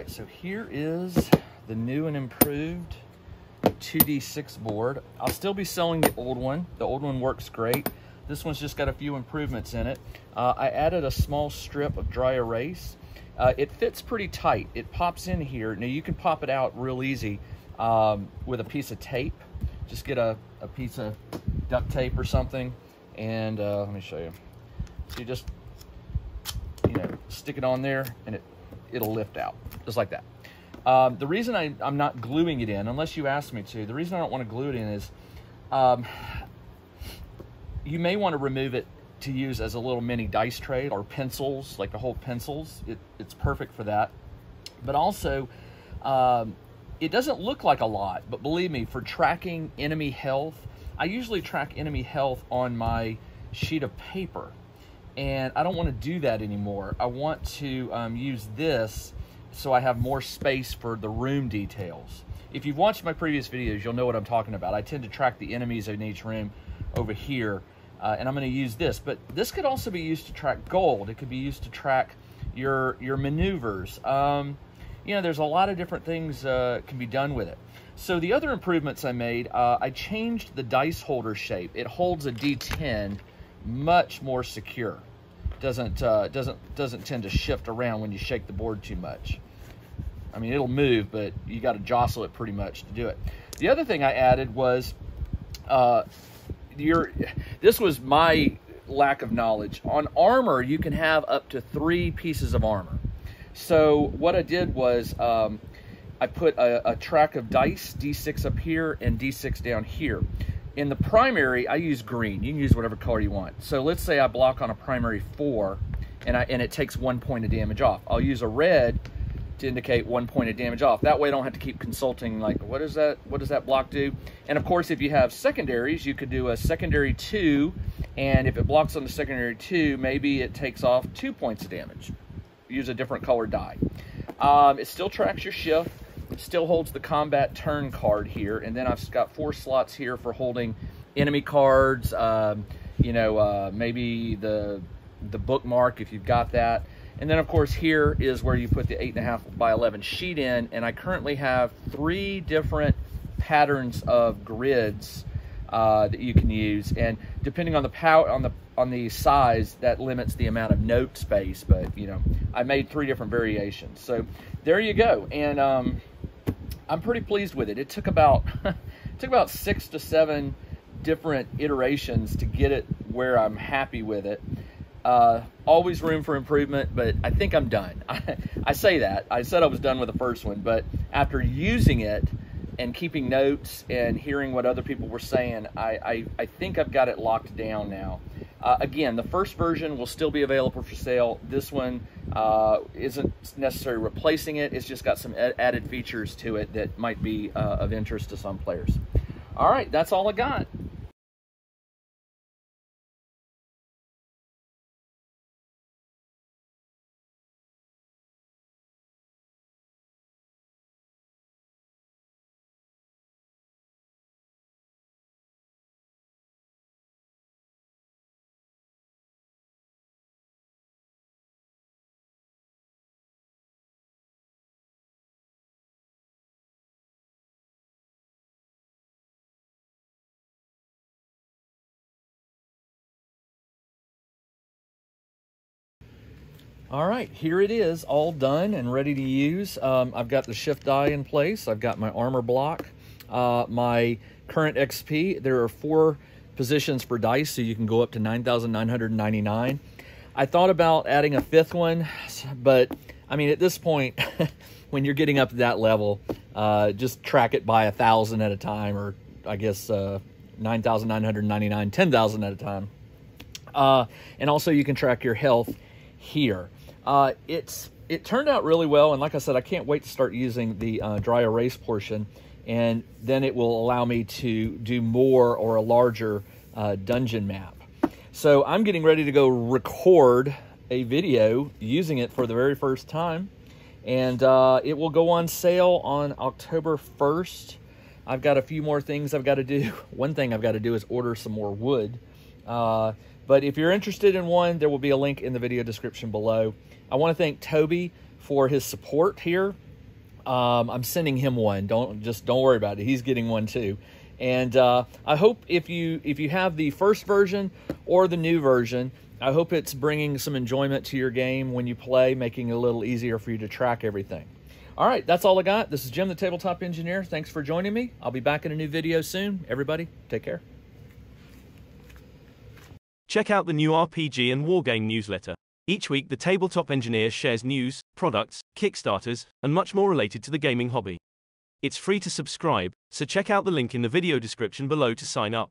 right, so here is the new and improved 2D6 board. I'll still be selling the old one. The old one works great. This one's just got a few improvements in it. I added a small strip of dry erase. It fits pretty tight. It pops in here. Now you can pop it out real easy with a piece of tape. Just get a piece of duct tape or something, and let me show you. So you just, stick it on there, and it'll lift out, just like that. The reason I'm not gluing it in, unless you ask me to, the reason I don't want to glue it in is you may want to remove it to use as a little mini dice tray or pencils, like the whole pencils. It's perfect for that. But also, it doesn't look like a lot, but believe me, for tracking enemy health, I usually track enemy health on my sheet of paper. And I don't want to do that anymore. I want to use this so I have more space for the room details. If you've watched my previous videos, you'll know what I'm talking about. I tend to track the enemies in each room over here, and I'm going to use this. But this could also be used to track gold. It could be used to track your maneuvers. There's a lot of different things can be done with it. So the other improvements I made, I changed the dice holder shape. It holds a D10 much more secure. Doesn't tend to shift around when you shake the board too much. I mean, it'll move, but you got to jostle it pretty much to do it. The other thing I added was this was my lack of knowledge. On armor, you can have up to 3 pieces of armor. So what I did was I put a track of dice, D6 up here and D6 down here. In the primary, I use green. You can use whatever color you want. So let's say I block on a primary 4, and it takes 1 point of damage off. I'll use a red to indicate 1 point of damage off. That way I don't have to keep consulting, like, what does that block do? And of course, if you have secondaries, you could do a secondary 2, and if it blocks on the secondary 2, maybe it takes off 2 points of damage. Use a different colored die. It still tracks your shift. It still holds the combat turn card here, and then I've got 4 slots here for holding enemy cards, maybe the bookmark if you've got that. And then of course here is where you put the 8.5 by 11 sheet in, and I currently have 3 different patterns of grids that you can use, and depending on the size, that limits the amount of note space, but I made 3 different variations. So there you go, and I'm pretty pleased with it. It took about 6 to 7 different iterations to get it where I'm happy with it. Always room for improvement, but I think I'm done. I say that. I said I was done with the first one, but after using it and keeping notes and hearing what other people were saying, I think I've got it locked down now. Again, the first version will still be available for sale. This one isn't necessarily replacing it. It's just got some added features to it that might be of interest to some players. All right, that's all I got. All right, here it is, all done and ready to use. I've got the shift die in place. I've got my armor block, my current XP. There are 4 positions for dice, so you can go up to 9,999. I thought about adding a 5th one, but I mean, at this point, when you're getting up to that level, just track it by 1,000 at a time, or I guess 9,999, 10,000 at a time. And also you can track your health here. It turned out really well, and like I said, I can't wait to start using the dry erase portion, and then it will allow me to do more or a larger dungeon map. So I'm getting ready to go record a video using it for the very first time, and it will go on sale on October 1st. I've got a few more things I've got to do. One thing I've got to do is order some more wood. But if you're interested in one, there will be a link in the video description below. I want to thank Toby for his support here. I'm sending him one. Don't worry about it. He's getting one too. And I hope if you have the first version or the new version, I hope it's bringing some enjoyment to your game when you play, making it a little easier for you to track everything. All right, that's all I got. This is Jim, the Tabletop Engineer. Thanks for joining me. I'll be back in a new video soon. Everybody, take care. Check out the new RPG and Wargame newsletter. Each week, the Tabletop Engineer shares news, products, Kickstarters, and much more related to the gaming hobby. It's free to subscribe, so check out the link in the video description below to sign up.